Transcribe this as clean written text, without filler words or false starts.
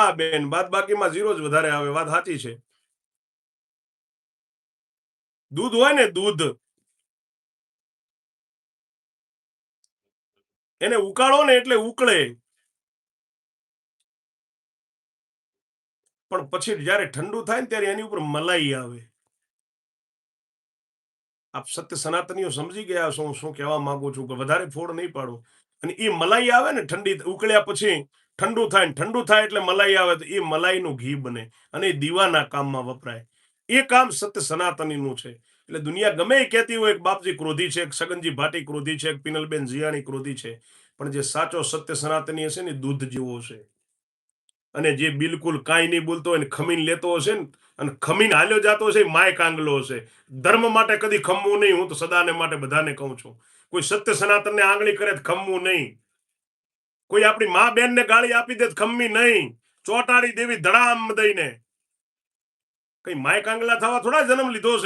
હા બેન, બાદ બાકીમાં 0 જ વધારે આવે, વાત સાચી છે. દૂધ હોય ને દૂધ, એને ઉકાળો ને એટલે ઉકળે, પણ પછી જયારે ઠંડુ થાય ને ત્યારે એની ઉપર મલાઈ આવે. આપ સત્ય સનાતનીઓ સમજી ગયા છો શું કહેવા માંગુ છું, કે વધારે ફોડ નહીં પાડો. અને એ મલાઈ આવે ને ઠંડી ઉકળ્યા પછી ઠંડુ થાય ને ઠંડુ થાય એટલે મલાઈ આવે, તો એ મલાઈનું ઘી બને અને એ દીવાના કામમાં વપરાય. એ કામ સત્ય સનાતનીનું છે. એટલે દુનિયા ગમે એ કહેતી હોય કે બાપજી ક્રોધી છે, સગનજી ભાટી ક્રોધી છે, પિનલબેન જીયાણી ક્રોધી છે, પણ જે સાચો સત્ય સનાતની હશે ને દૂધ જેવો છે. અને જે બિલકુલ કાંઈ નહીં બોલતો હોય ને ખમીન લેતો હશે ને અને ખમીન હાલ્યો જતો હશે, માય કાંગલો હશે. ધર્મ માટે કદી ખમવું નહીં. હું તો સદાને માટે બધાને કહું છું, કોઈ સત્ય સનાતનને આંગળી કરે તો ખમવું નહીં. કોઈ આપણી મા બેન ને ગાળી આપી દે તો ખમવી નહીં. ચોટાડી દેવી ધડામ દઈને. કઈ માય કાંગલા થવા થોડા જન્મ લીધો છે.